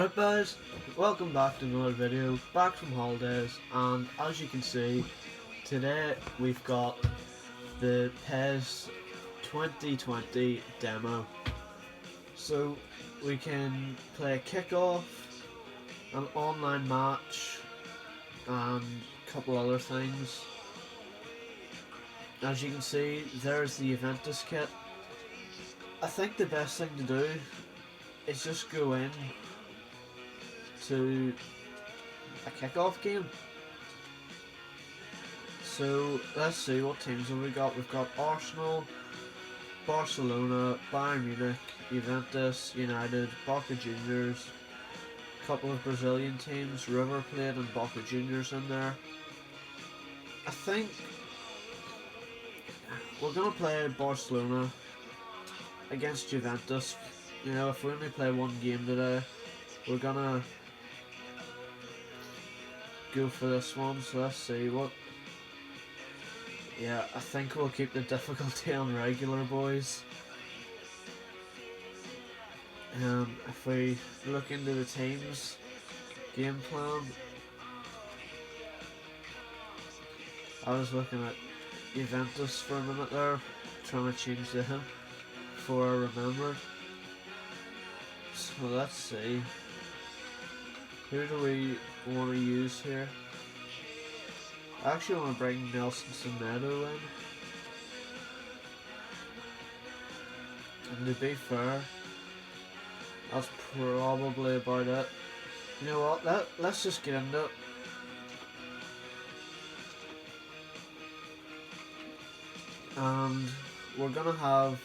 Right guys, welcome back to another video, back from holidays, and as you can see, today we've got the PES 2020 demo. So we can play a kickoff, an online match, and a couple other things. As you can see, there's the Juventus kit. I think the best thing to do is just go in to a kickoff game. So let's see, what teams have we got? We've got Arsenal, Barcelona, Bayern Munich, Juventus, United, Boca Juniors, a couple of Brazilian teams, River Plate and Boca Juniors in there. I think we're going to play Barcelona against Juventus. You know, if we only play one game today, we're going to go for this one. So let's see what. Yeah, I think we'll keep the difficulty on regular, boys. If we look into the team's game plan, I was looking at Juventus for a minute there, trying to change the him before I remembered. So let's see, who do we want to use here? I actually want to bring Nelson Semedo in. And to be fair, that's probably about it. You know what, let's just get into it. And we're going to have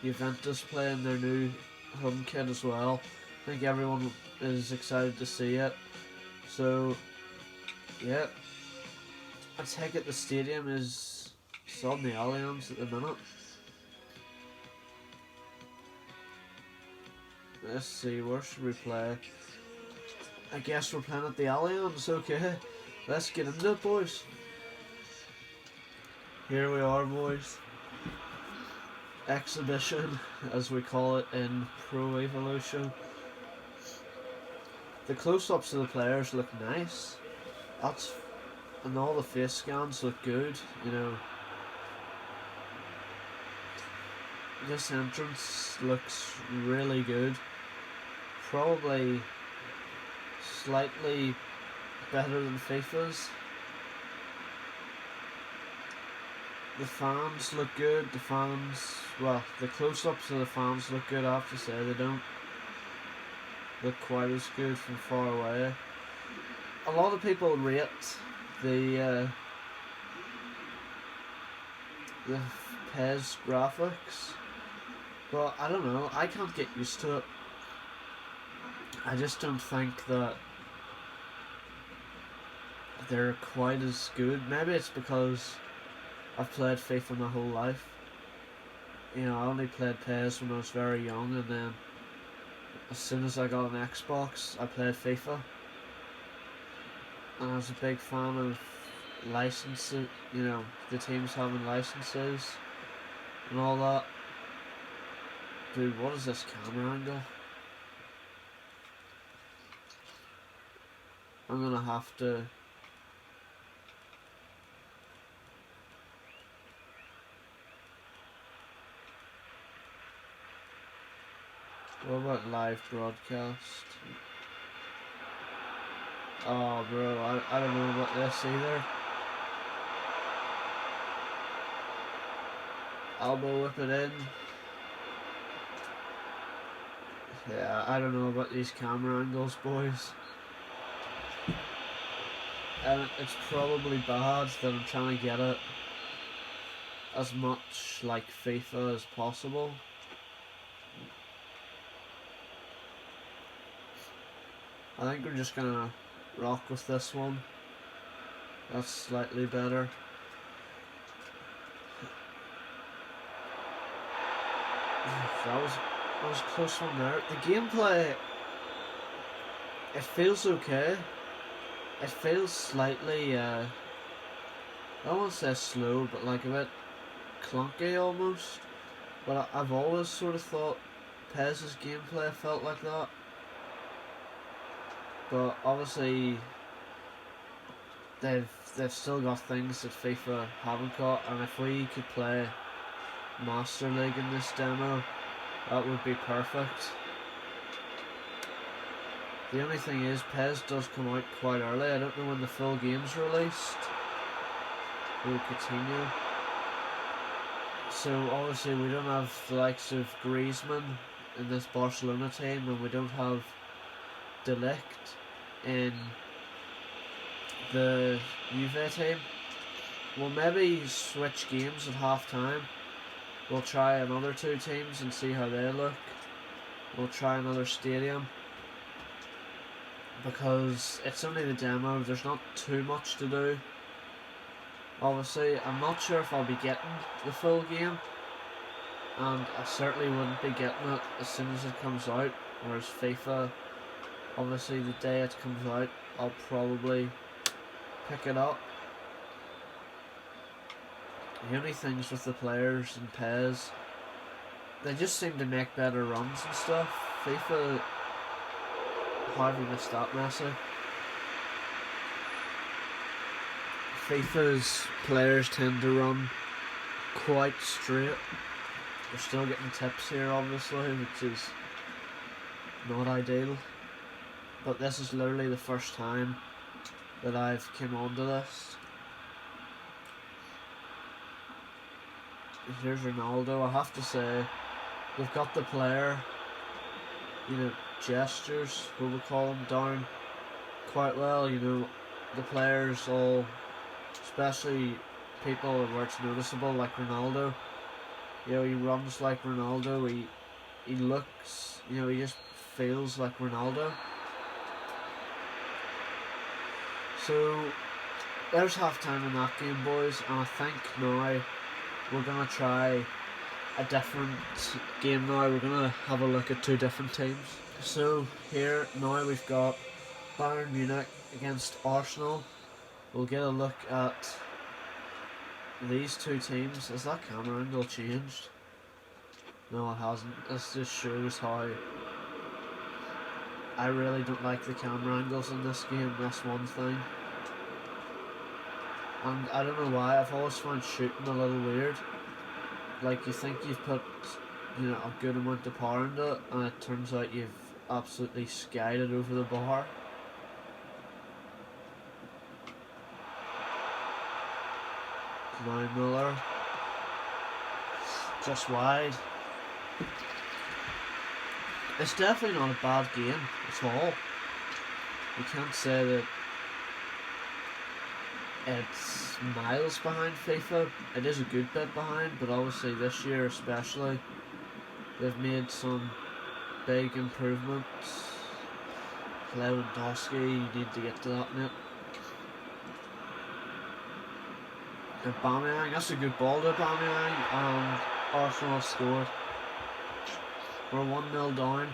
Juventus playing their new home kit as well. I think everyone is excited to see it. So yeah, I take it the stadium is on the Allianz at the minute. Let's see, where should we play? I guess we're playing at the Allianz, okay. Let's get into it, boys. Here we are, boys. Exhibition, as we call it in Pro Evolution. The close-ups of the players look nice. And all the face scans look good, you know. This entrance looks really good. Probably slightly better than FIFA's. The fans look good. The close-ups of the fans look good, I have to say. They don't look quite as good from far away. A lot of people rate the PES graphics, but I don't know, I can't get used to it. I just don't think that they're quite as good. Maybe it's because I've played FIFA my whole life. You know, I only played PES when I was very young, and then as soon as I got an Xbox, I played FIFA. And I was a big fan of licenses, you know, the teams having licenses and all that. Dude, what is this camera angle? I'm gonna have to... What about live broadcast? Oh bro, I don't know about this either. Elbow whip it in. Yeah, I don't know about these camera angles, boys. And it's probably bad that I'm trying to get it as much like FIFA as possible. I think we're just gonna rock with this one. That's slightly better. That was a close one there. The gameplay, it feels okay. It feels slightly I don't want to say slow, but like a bit clunky almost. But I've always sort of thought PES's gameplay felt like that. but obviously they've still got things that FIFA haven't got, and if we could play Master League in this demo, that would be perfect. The only thing is, PES does come out quite early. I don't know when the full game's released. We'll continue. So obviously we don't have the likes of Griezmann in this Barcelona team, and we don't have De Ligt in the Juve team. We'll maybe switch games at half time. We'll try another two teams and see how they look. We'll try another stadium, because it's only the demo, there's not too much to do. Obviously, I'm not sure if I'll be getting the full game, and I certainly wouldn't be getting it as soon as it comes out, whereas FIFA, obviously the day it comes out, I'll probably pick it up. The only things with the players in PES, they just seem to make better runs and stuff. FIFA, how have we missed that message? FIFA's players tend to run quite straight. We're still getting tips here obviously, which is not ideal. But this is literally the first time that I've come onto this. Here's Ronaldo. I have to say, they've got the player, gestures, what we call them, down quite well. The players all, especially people where it's noticeable, like Ronaldo. He runs like Ronaldo. He looks, he just feels like Ronaldo. So there's half time in that game, boys, and I think now we're gonna try a different game now. We're gonna have a look at two different teams. So here now we've got Bayern Munich against Arsenal. We'll get a look at these two teams. Has that camera angle changed? No, it hasn't. This just shows how I really don't like the camera angles in this game. That's one thing. And I don't know why, I've always found shooting a little weird. Like, you think you've put, a good amount of power into it, and it turns out you've absolutely skied it over the bar. Now Miller, just wide. It's definitely not a bad game at all. You can't say that it's miles behind FIFA. It is a good bit behind, but obviously this year especially, they've made some big improvements. Lewandowski, you need to get to that, mate. Aubameyang, that's a good ball to Aubameyang, and Arsenal scored. We're 1-0 down.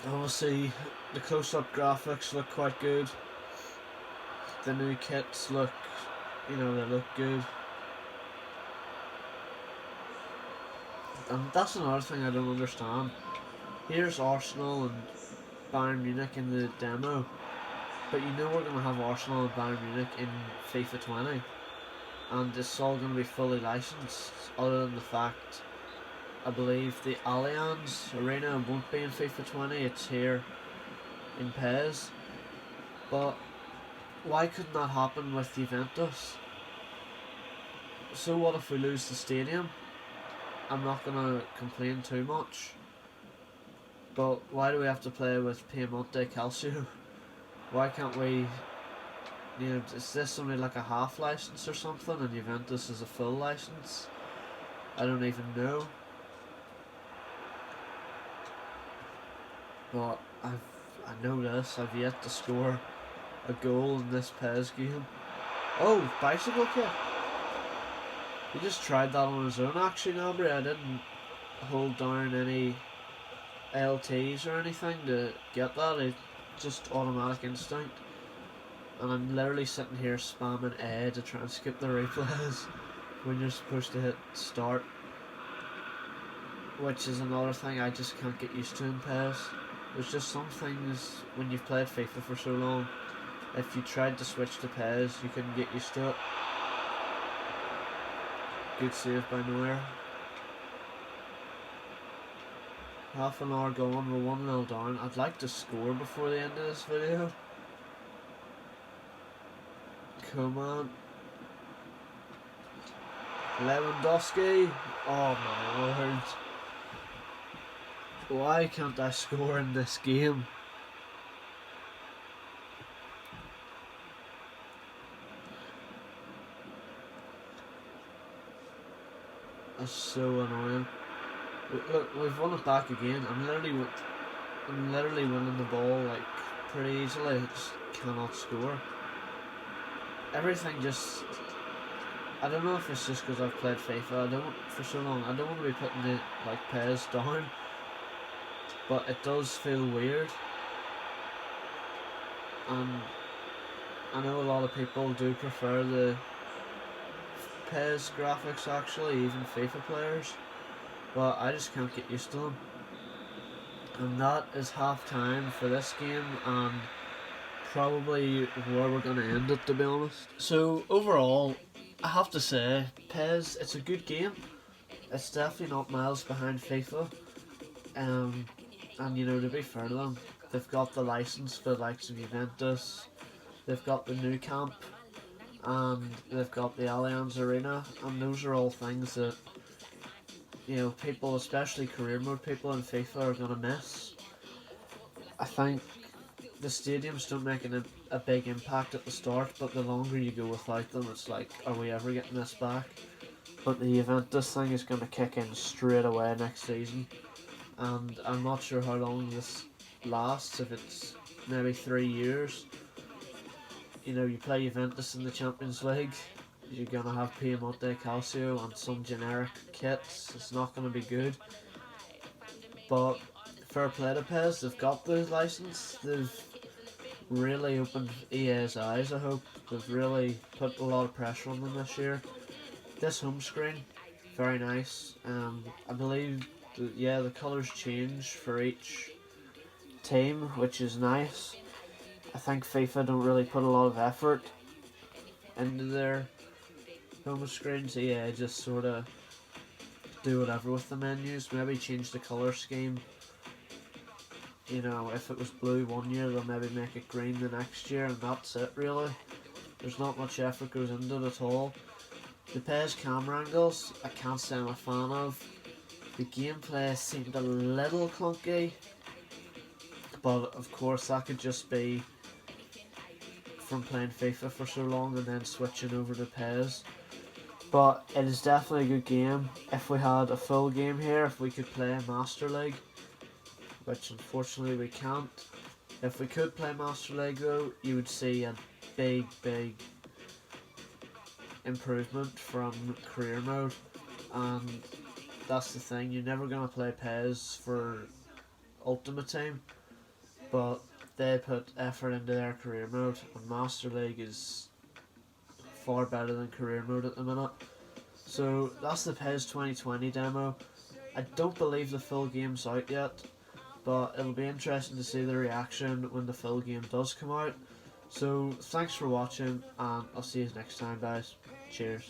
Obviously, the close-up graphics look quite good. The new kits look, they look good. And that's another thing I don't understand. Here's Arsenal and Bayern Munich in the demo, but we're going to have Arsenal and Bayern Munich in FIFA 20, and it's all going to be fully licensed, other than the fact I believe the Allianz Arena won't be in FIFA 20, it's here in PES. But why couldn't that happen with Juventus? So what if we lose the stadium? I'm not going to complain too much, but why do we have to play with Piemonte Calcio? Why can't we, is this only like a half license or something, and Juventus is a full license? I don't even know. But I know this, I've yet to score a goal in this PES game. Oh, bicycle kick! He just tried that on his own actually, Nobby. I didn't hold down any LTs or anything to get that, it's just automatic instinct. And I'm literally sitting here spamming A to try and skip the replays when you're supposed to hit start. which is another thing I just can't get used to in PES. There's just some things when you've played FIFA for so long, if you tried to switch to PES, you couldn't get used to it. Good save by Neuer. Half an hour gone, we're 1-0 down. I'd like to score before the end of this video. Come on. Lewandowski. Oh my word. Why can't I score in this game? That's so annoying. Look, we've won it back again. I'm literally winning the ball like pretty easily. I just cannot score. Everything just, I don't know if it's just because I've played FIFA for so long. I don't want to be putting the like PES down, but it does feel weird. And I know a lot of people do prefer the PES graphics actually, even FIFA players, but I just can't get used to them. And that is half time for this game, and probably where we're going to end it, to be honest. So overall, I have to say, PES, it's a good game. It's definitely not miles behind FIFA. And you know, to be fair to them, they've got the license for the likes of Juventus, they've got the new camp, and they've got the Allianz Arena, and those are all things that, you know, people, especially career mode people in FIFA, are going to miss. I think the stadiums don't make a big impact at the start, but the longer you go without them, it's like, are we ever getting this back? But the Juventus thing is going to kick in straight away next season, and I'm not sure how long this lasts, if it's maybe 3 years. You know, you play Juventus in the Champions League, you're going to have Piemonte Calcio and some generic kits. It's not going to be good. But fair play to PES, they've got the license, they've really opened EA's eyes, I hope. They've really put a lot of pressure on them this year. This home screen, very nice. I believe, the colours change for each team, which is nice. I think FIFA don't really put a lot of effort into their home screens. EA just sort of do whatever with the menus, maybe change the colour scheme. You know, if it was blue one year, they'll maybe make it green the next year, and that's it really. There's not much effort goes into it at all. The PES camera angles, I can't say I'm a fan of. The gameplay seemed a little clunky, but of course that could just be from playing FIFA for so long and then switching over to PES. But it is definitely a good game. If we had a full game here, if we could play Master League, which unfortunately we can't. If we could play Master League though, you would see a big improvement from career mode, and that's the thing, you're never going to play PES for Ultimate Team, but they put effort into their career mode, and Master League is far better than career mode at the minute. So that's the PES 2020 demo. I don't believe the full game's out yet, but it'll be interesting to see the reaction when the full game does come out. So thanks for watching, and I'll see you next time, guys. Cheers.